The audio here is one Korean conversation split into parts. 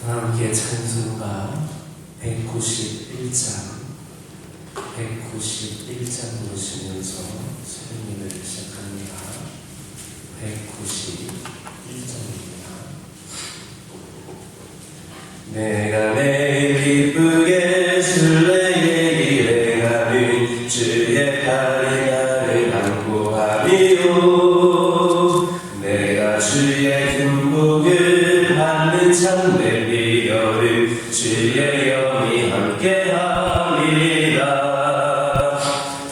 함께 찬송가 191장 부르시면서 새벽 예배를 시작합니다. 191장입니다. 내가 매일 기쁘게 술래의 길에 가는 주의 팔에 나를 안고 가리오. 내가 주의 큰 복을 받는 참된 비결을 주의 영이 함께하리라.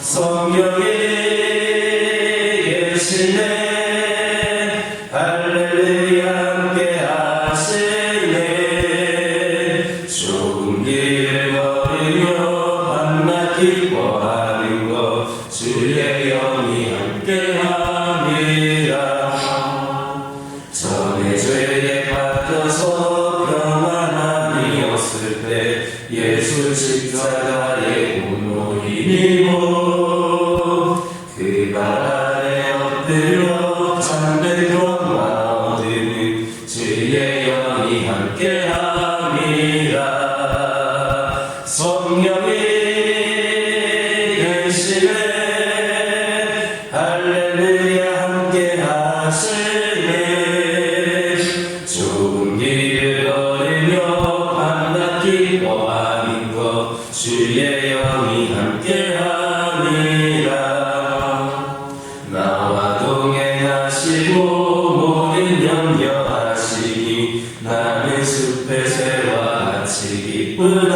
성령이 계시네 할렐루야 함께하시네. 좁은 길을 걸으며 밤낮 기뻐하는 것 주의 영이 함께하리라. 전에 죄에 빠져서 평안함이었을 때 예수 십자가에 온 힘이고 그 발 아래 엎드려 참된 평화 얻는 주의 영이 함께함이라. 성령이 계시네 할렐루야 함께하시네. 좁은 길을 걸으며 밤낮 기뻐하는 것 주의 영이 함께하니라. 나와 동행하시고 모든 염려하시니 나는 숲의 새와 같이 기쁘다.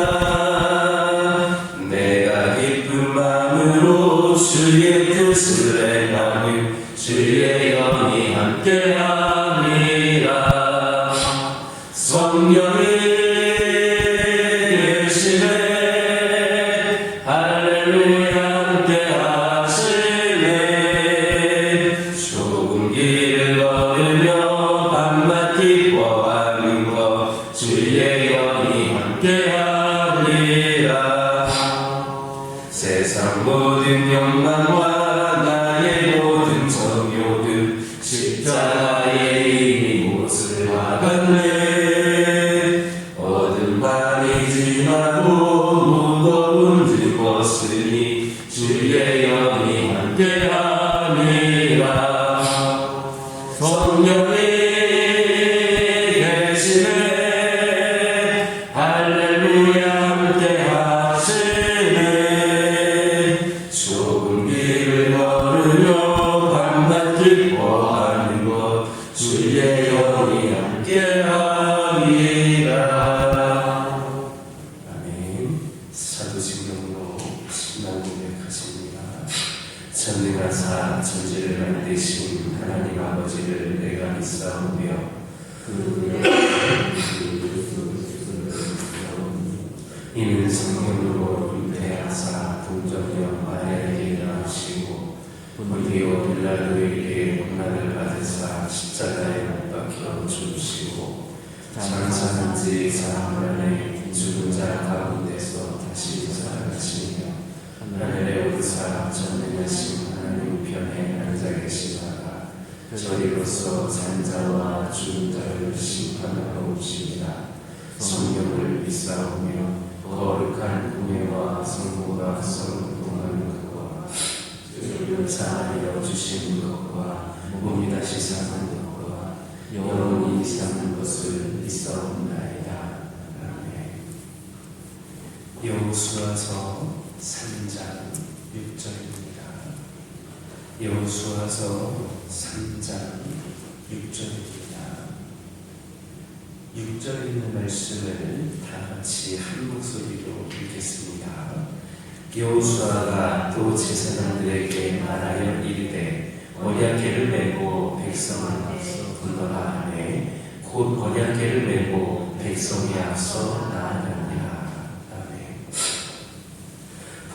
내가 기쁜 마음으로 주의 뜻을 행하는 주의 영이 함께하니라. 성령이 계시네 할렐루야 함께하시네. 좁은 길을 걸으며 밤낮 기뻐하는 것 주의 영이 함께하리라. 세상 모든 욕망과 나의 모든 정욕은 십자가의 이미 못을 박았네. 어두운 밤이 지나고 무거운 들 벗으니 주의 영이 함께하니라. 성령이 계시네 할렐루야 함께하시네. 좁은 길을 걸으며 밤낮 기뻐하는 것 주의 영이 함께하리라. 아멘. 사도신경으로 신앙 고백하십니다. 전능하사 천지를 만드신 하나님 아버지를 내가 믿사오며 이는 성령으로 잉태하사 동정녀 마리아에게 낳으시고 본디오 빌라도에게 고난을 받으사 십자가에 못 박혀 죽으시고 장사한 지 사흘 안에 죽은 자 가운데서 다시 살아나시며 하늘에 오르사 전능하신 하나님 우편에 앉아 계시다가 저리로서 산 자와 죽은 자를 심판하러 오시리라. 성령을 믿사오며 거룩한 공예와 성모가 성동하는 것과 주를 사하여 주시는 것과 몸이 다시 사는 것과 영원히 사는 것을 믿사옵나이다. 아멘. 여호수아서 3장 6절입니다. 여호수아서 3장 6절입니다. 6절에 있는 말씀을 다 같이 한 목소리로 읽겠습니다. 여호수아가 또 제사장들에게 말하여 이르되 언약궤를 메고 백성을 앞서 건너라 하매 곧 언약궤를 메고 백성이 앞서 나아가니라. 아멘.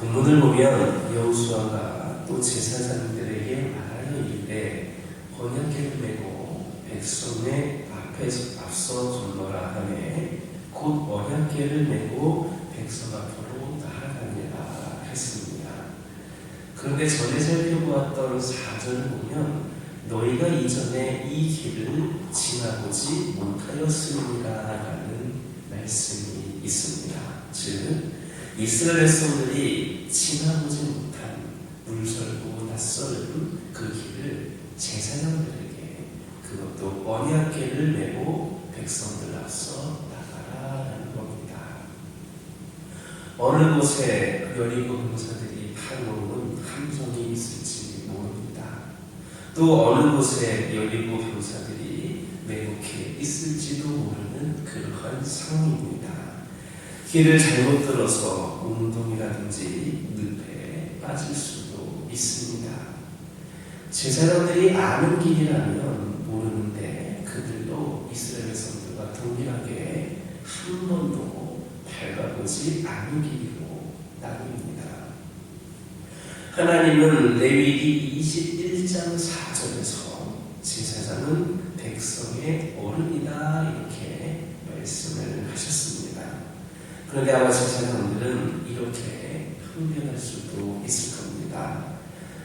본문을 보면 여호수아가 또 제사장들에게 말하여 이르되 언약궤를 메고 백성의 앞서 건너라 하매 곧 언약궤를 메고 백성 앞으로 나아가니라 했습니다. 그런데 전에 살펴보았던 4절을 보면 너희가 이전에 이 길을 지나보지 못하였습니다 라는 말씀이 있습니다. 즉 이스라엘 백성들이 지나보지 못한 물설고 낯설은 그 길을 제사장들에게, 그것도 언약궤를 메고 백성들 앞서 나가라는 겁니다. 어느 곳에 여리고 병사들이 파놓은 함정이 있을지 모릅니다. 또 어느 곳에 여리고 병사들이 매국해 있을지도 모르는 그러한 상황입니다. 길을 잘못 들어서 운동이라든지 늪에 빠질 수도 있습니다. 제사장들이 아는 길이라면 모르는데 그들도 이스라엘 백성들과 동일하게 한 번도 밟아보지 않은 길이고 나뉩니다. 하나님은 레위기 21장 4절에서 제사장은 백성의 어른이다 이렇게 말씀을 하셨습니다. 그런데 아마 제사장들은 이렇게 항변할 수도 있을 겁니다.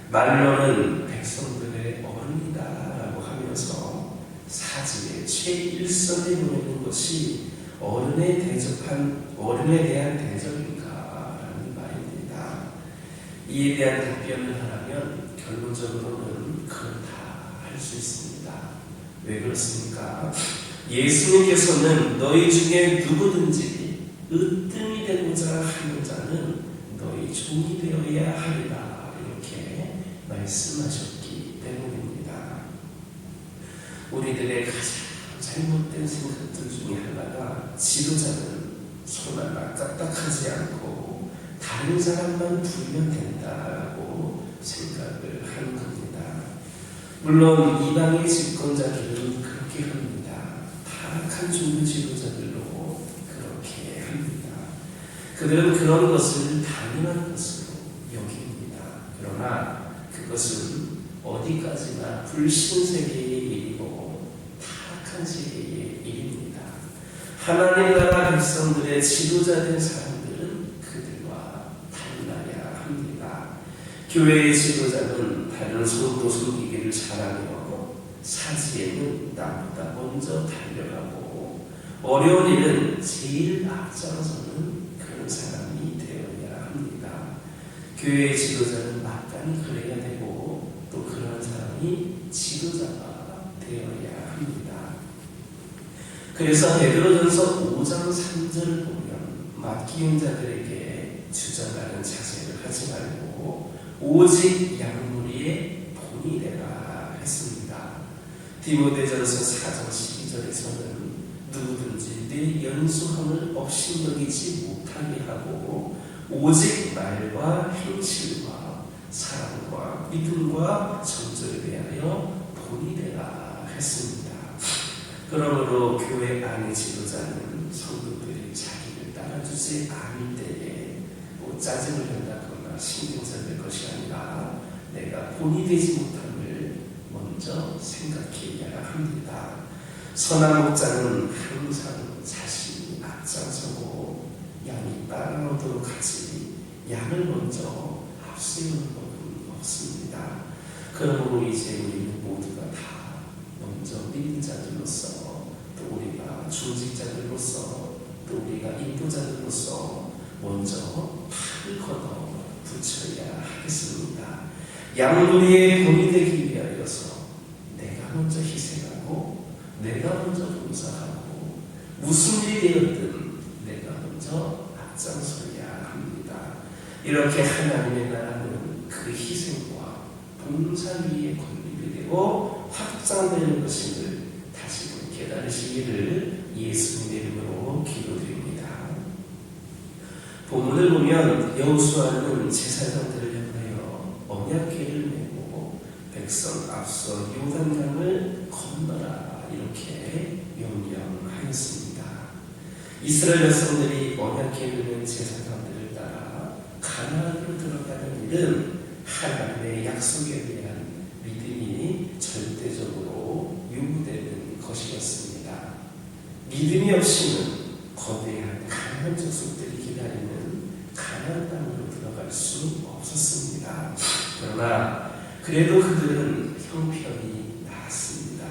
말로는 백성들의 어른이다 라고 하면서 사지에 최일선에 놓이는 것이 어른에 대한 대접인가 라는 말입니다. 이에 대한 답변을 하라면 결론적으로는 그렇다 할 수 있습니다. 왜 그렇습니까? 예수님께서는 너희 중에 누구든지 으뜸이 되고자 하는 자는 너희 종이 되어야 하리라 이렇게 말씀하셨기 때문입니다. 우리들의 가장 잘못된 생각들 중에 하나가 지도자는 손 하나 까딱하지 않고 다른 사람만 부르면 된다라고 생각을 하는 겁니다. 물론 이방의 집권자들은 그렇게 합니다. 타락한 종교 지도자들로 그렇게 합니다. 그들은 그런 것을 당연한 것으로 여깁니다. 그러나 그것은 어디까지나 불신세계의 일이고 타락한 세계의 일입니다. 하나님 나라 백성들의 지도자된 사람들은 그들과 달라야 합니다. 교회의 지도자는 다른 성도 섬기기를 잘하며 사지에는 나보다 먼저 달려가고 어려운 일은 제일 앞장서는 그런 사람이 되어야 합니다. 교회의 지도자는 막간이 그래야 되고 또 그런 사람이 지도자가 되어야 합니다. 그래서 베드로전서 5장 3절을 보면 맡기는 자들에게 주장하는 자세를 하지 말고 오직 양무리의 본이 되라 했습니다. 디모데전서 4장 12절에서는 누구든지 내 연수함을 업신여기지 못하게 하고 오직 말과 행실과 사랑과 믿음과 정절에 대하여 본이 되라 했습니다. 그러므로 교회 안의 지도자는 성도들이 자기를 따라주지 않을 때에 짜증을 낸다거나 신경을 낼 것이 아니라 내가 본이 되지 못함을 먼저 생각해야 합니다. 선한 목자는 항상 자신이 앞장서고 양이 따라오도록 하지 양을 먼저 앞세우는 법은 없습니다. 그러므로 이제 우리는 모두가 다 먼저 믿는 자들로서 또 우리가 중직자들로서 또 우리가 인도자들로서 먼저 팔을 걷어 붙여야 하겠습니다. 양무리의 본이 되기 위하여서 내가 먼저 희생하고 내가 먼저 봉사하고 무슨 일이 되었든 내가 먼저 앞장서야 합니다. 이렇게 하나님의 나라는 그 희생과 봉사 위에 건립이 되고 확장되는 것임을 다시금 깨달으시기를 예수님의 이름으로 기도드립니다. 본문을 보면 여호수아는 제사장들을 향하여 언약궤를 메고 백성 앞서 요단강을 건너라 이렇게 명령하였습니다. 이스라엘 백성들이 언약궤를 맨 제사장들을 따라 가나안으로 들어가는 일은 하나님의 약속에 대한 믿음이 절대적으로 요구되는 것이었습니다. 믿음이 없이는 거대한 가나안 족속들이 기다리는 가나안 땅으로 들어갈 수 없었습니다. 그러나 그래도 그들은 형편이 나았습니다.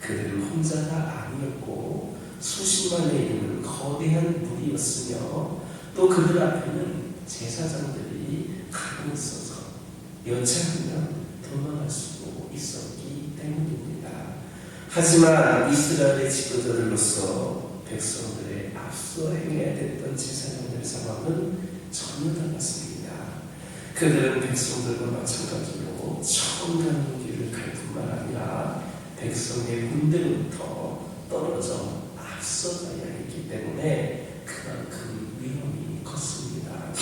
그들은 혼자가 아니었고 수십만에 이르는 거대한 무리였으며 또 그들 앞에는 제사장들이 가고 있어서 여차하면 도망할 수도 있었기 때문입니다. 하지만 이스라엘의 지도자들로서 백성들의 앞서 행해야 됐던 제사장들의 상황은 전혀 달랐습니다. 그들은 백성들과 마찬가지로 처음 가는 길을 갈 뿐만 아니라 백성의 군대로부터 떨어져 앞서가야 했기 때문에 그만큼 위험이 컸습니다.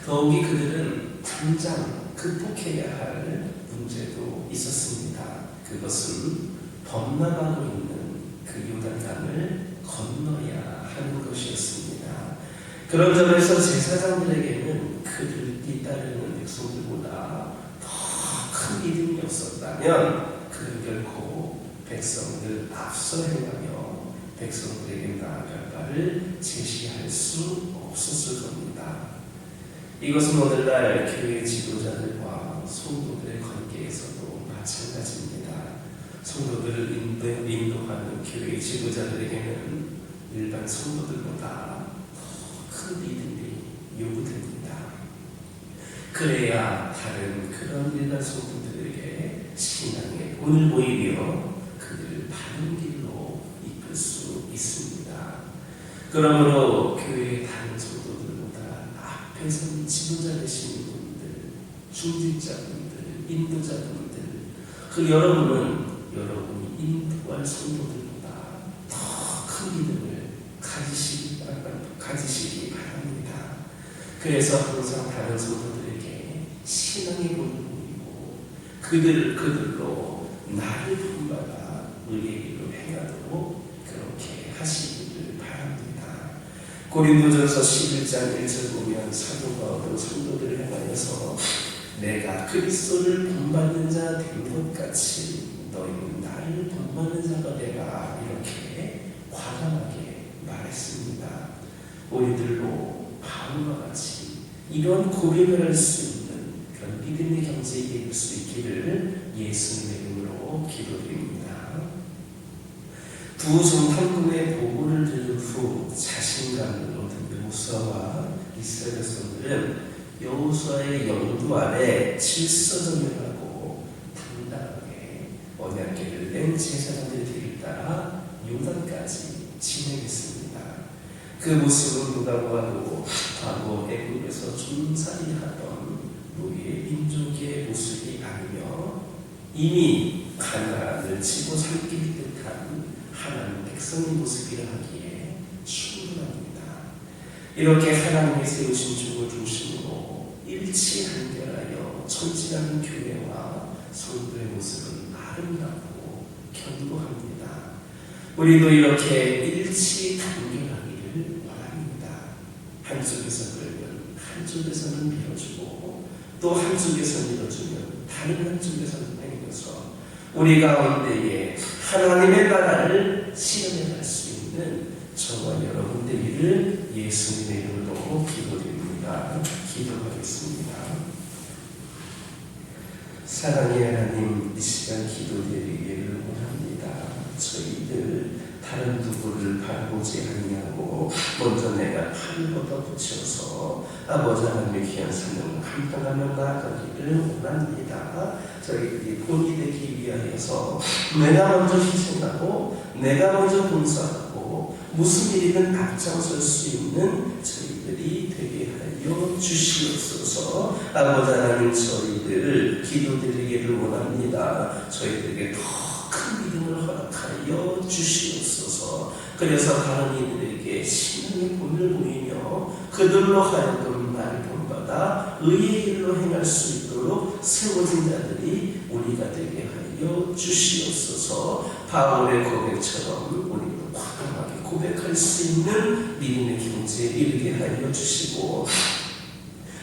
더욱이 그들은 당장 극복해야 할 문제도 있었습니다. 그것은 범람하고 있는 그 요단강을 건너야 하는 것이었습니다. 그런 점에서 제사장들에게는 그를 뒤따르는 백성들보다 더 큰 믿음이 없었다면 그는 결코 백성들 앞서 행하며 백성들에게 나아갈 바를 제시할 수 없었을 겁니다. 이것은 오늘날 교회 지도자들과 성도들의 관계에서도 마찬가지입니다. 성도들을 인도하는 교회 지도자들에게는 일반 성도들보다 더 큰 믿음이 요구됩니다. 그래야 다른 그런 일반 성도들에게 신앙의 본을 보이며 그들을 바른 길로 이끌 수 있습니다. 그러므로 교회의 다른 성도들보다 앞에 선 지도자 되시는 분들, 중직자분들, 인도자분들, 그 여러분은 여러분이 인도할 성도들보다 더 큰 믿음을 가지시기 바랍니다. 그래서 항상 다른 성도들에게 신앙의 본을 보이고 그들로 나를 본받아 의의 길로 행하도록 그렇게 하시기를 바랍니다. 고린도전서 11장 1절 보면 사도 바울은 성도들을 향하여서 내가 그리스도를 본받는 자 된 것 같이 너희는 나를 본받는 자가 되라 이렇게 과감하게 말했습니다. 우리들로 바울과 같이 이런 고백을 할 수 있는 그런 믿음의 경제에 이를 수 있기를 예수님의 이름으로 기도드립니다. 두 정탐꾼의 보고를 들은 후 자신감을 얻은 여호수아와 이스라엘 백성들은 여호수아의 영도 아래 질서정연하고 당당하게 언약궤를 낸 제사장들 뒤를 따라 요단까지 진행했습니다. 그 모습은 누가 보아도 과거 애굽에서 종살이 하던 노예 민족의 모습이 아니며 이미 가나안을 치고 삼킬 듯한 하나님 백성의 모습이라 하기에 충분합니다. 이렇게 하나님이 세우신 주를 중심으로 일치한결하여 천지라는 교회와 성도의 모습은 아름답고 견고합니다. 우리도 이렇게 일치단결하기를 원합니다. 한쪽에서 그러면 한쪽에서는 밀어주고 또 한쪽에서 밀어주면 다른 한쪽에서는 당겨서 우리 가운데에 하나님의 나라를 실현해 갈 수 있는 저와 여러분 되기를 예수님의 이름으로 기도드립니다. 기도하겠습니다. 사랑의 하나님, 이 시간 기도드리기를 원합니다. 저희들 다른 누구를 바라보지 아니하고 먼저 내가 팔을 걷어붙여서 아버지 하나님의 귀한 사명을 감당하며 나아가기를 원합니다. 저희들이 본이 되기 위하여서 내가 먼저 희생하고 내가 먼저 봉사하고 무슨 일이든 앞장설 수 있는 저희들이 되게 하여 주시옵소서. 아버지 하나님, 저희들 기도드리기를 원합니다. 저희들에게 더 큰 믿음을 허락하여 주시옵소서. 그래서 다른 이들에게 신앙의 본을 보이며 그들로 하여금 나를 본받아 의의 길로 행할 수 있도록 세워진 자들이 우리가 되게 하여 주시옵소서. 바울의 고백처럼 우리도 과감하게 고백할 수 있는 믿음의 경지에 이르게 하여 주시고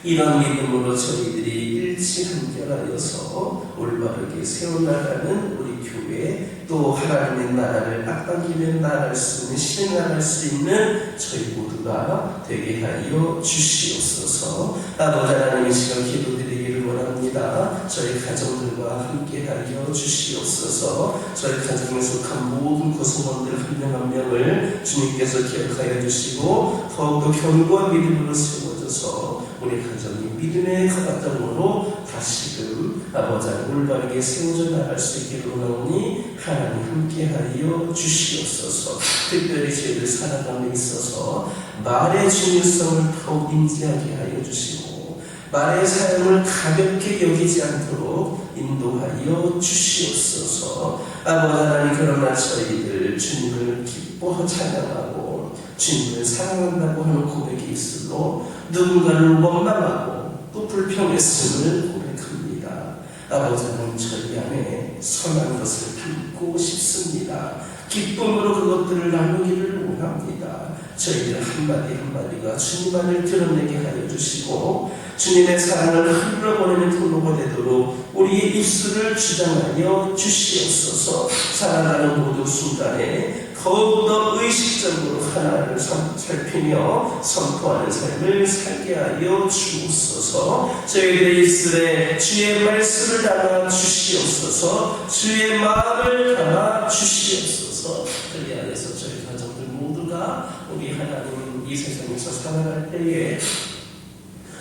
이런 믿음으로 저희들이 일치한결하여서 올바르게 세워나가는 우리 교회 또 하나님의 나라를 앞당기며 나아갈 수 있는 실행할 수 있는 저희 모두가 되게 하여 주시옵소서. 아버지 하나님, 이 시간 기도드리기를 원합니다. 원합니다. 저희 가정들과 함께하여 주시옵소서. 저희 가정에 속한 모든 구성원들 한 명 한 명을 주님께서 기억하여 주시고 더욱더 견고한 믿음으로 세워져서 우리 가정이 믿음의 가닥으로 다시금 아버지 올바르게 세워져 나갈 수 있기를 원하오니 하나님 함께하여 주시옵소서. 특별히 저희들 살아감에 있어서 말의 중요성을 더욱 인지하게 하여 주시고 말의 사용을 가볍게 여기지 않도록 인도하여 주시옵소서. 아버지 하나님, 그러나 저희들 주님을 기뻐 찬양하고 주님을 사랑한다고 하는 고백이 있으므로 누군가를 원망하고 또 불평했음을 고백합니다. 아버지 하나님, 저희 안에 선한 것을 담고 싶습니다. 기쁨으로 그것들을 나누기를 원합니다. 저희들 한마디 한마디가 주님 안을 드러내게 하여 주시고 주님의 사랑을 흘러보내는 통로가 되도록 우리의 입술을 주장하여 주시옵소서. 살아가는 모든 순간에 더욱더 의식적으로 하나님을 살피며 선포하는 삶을 살게 하여 주옵소서. 저희들의 입술에 주의 말씀을 담아 주시옵소서. 주의 마음을 담아 주시옵소서. 그 안에서 저희 가정들 모두가 우리 하나님 이 세상에서 살아갈 때에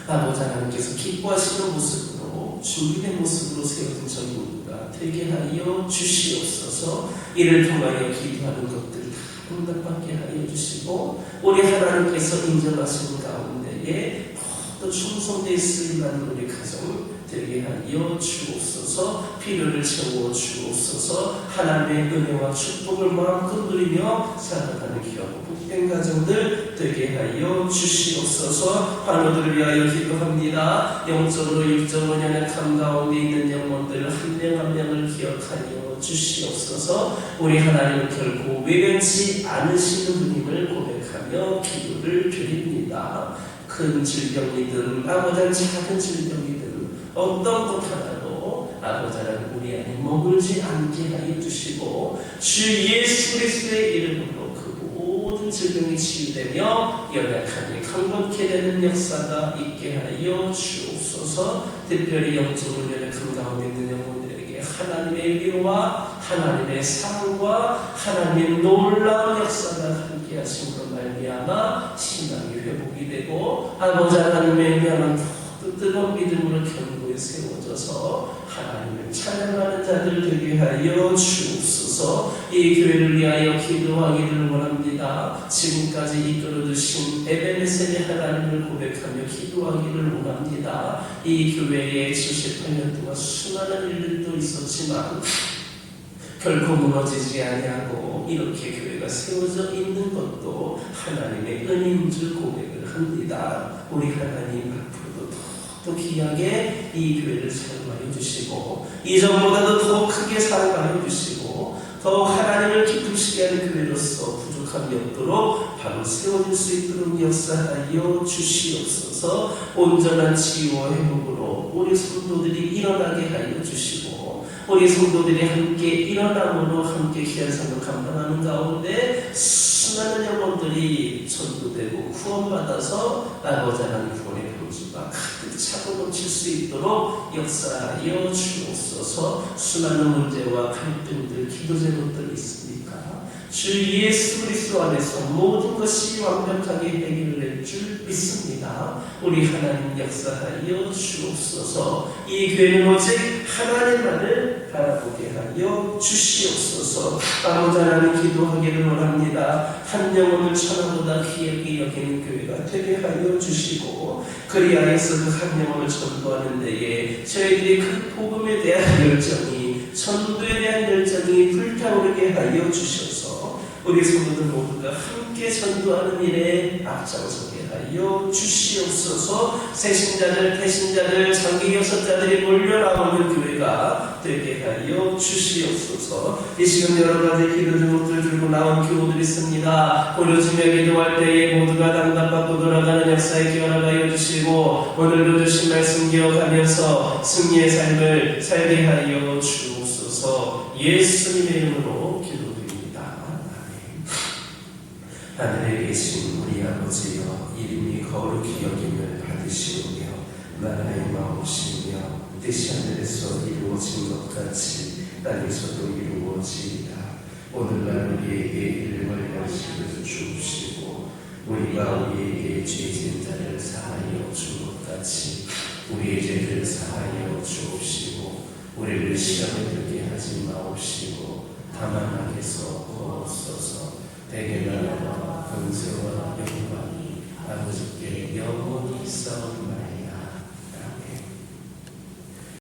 아버지 하나님께서 기뻐하시는 모습으로 준비된 모습으로 세워진 저희 모두가 되게 하여 주시옵소서. 이를 통하여 기도하는 것들 다 응답받게 하여 주시고 우리 하나님께서 인정하시는 가운데에 더 충성되어 쓰임하는 우리 가정 되게 하여 주옵소서. 필요를 채워 주옵소서. 하나님의 은혜와 축복을 마음껏 누리며 살아가는 귀하고 복된 가정들 되게 하여 주시옵소서. 환우들을 위하여 기도합니다. 영적으로 육적으로 연약함 가운데 있는 영혼들 한 명 한 명을 기억하여 주시옵소서. 우리 하나님은 결코 외면치 않으시는 분임을 고백하며 기도를 드립니다. 큰 질병이든 아버지 작은 질병이든 어떤 것 하나도 아버지 하나님 우리 안에 머물지 않게 하여 주시고 주 예수 그리스도의 이름으로 그 모든 질병이 치유되며 연약함이 강건케 되는 역사가 있게 하여 주옵소서. 특별히 영적으로 연약한 가운데 있는 영혼들에게 하나님의 위로와 하나님의 사랑과 하나님의 놀라운 역사가 함께 하심으로 말미암아 신앙이 회복이 되고 아버지 하나님의 미안한 뜨거운 믿음으로 견고히 세워져서 하나님을 찬양하는 자들 되게 하여 주옵소서. 이 교회를 위하여 기도하기를 원합니다. 지금까지 이끌어주신 에베네셀의 하나님을 고백하며 기도하기를 원합니다. 이 교회에 78년 동안 수많은 일들도 있었지만 결코 무너지지 아니하고 이렇게 교회가 세워져 있는 것도 하나님의 은혜인 줄 고백을 합니다. 우리 하나님 앞으로도 더 귀하게 이 교회를 사용하여 주시고 이전보다도 더 크게 사용하여 주시고 더욱 하나님을 기쁘시게 하는 교회로서 부족함이 없도록 바로 세워질 수 있도록 역사하여 주시옵소서. 온전한 치유와 회복으로 우리 성도들이 일어나게 하여 주시고 우리 성도들이 함께 일어남으로 함께 귀한 삶을 감당하는 가운데 수많은 영혼들이 전도되고 구원받아서 아버지 하나님 구원의 방주가 가득 차고 넘칠 수 있도록 역사하여 주옵소서. 수많은 문제와 갈등들, 기도 제목들이 있습니까? 주 예수 그리스도 안에서 모든 것이 완벽하게 해결될 줄 믿습니다. 우리 하나님 역사하여 주옵소서. 이 교회는 오직 하나님만을 바라보게 하여 주시옵소서. 아버지 하나님 기도하기를 원합니다. 한 영혼을 천하보다 귀하게 여기는 교회가 되게 하여 주시고 그리하여서 그 한 영혼을 전도하는 데에 저희들이 그 복음에 대한 열정이 전도에 대한 열정이 불타오르게 하여 주셔서 우리 성도들 모두가 함께 전도하는 일에 앞장서게 하여 주시옵소서. 새신자들, 배신자들, 장기 여섯자들이 몰려나오는 교회가 되게 하여 주시옵소서. 이 시간 여러 가지 기도 제목들 들고 나온 교우들이 있습니다. 고려주며 기도할 때에 모두가 당답받고 돌아가는 역사에 기원하여 주시고 오늘도 주신 말씀 기억하면서 승리의 삶을 살게 하여 주옵소서. 예수님의 이름으로 기도드립니다. 아멘. 하늘에 계신 우리 아버지여, 이름이 거룩히 여김을 받으시오며 나라의 마옵시며 뜻이 하늘에서 이루어진 것 같이 땅에서도 이루어지이다. 오늘날 우리에게 일용할 양식을 주옵시고 우리가 우리에게 죄진 자를 사하여 준 것 같이 우리의 죄를 사하여 주옵시고 우리를 시험에 들게 하지 마옵시고 다만 악에서 구하옵소서. 대개 나라와 권세와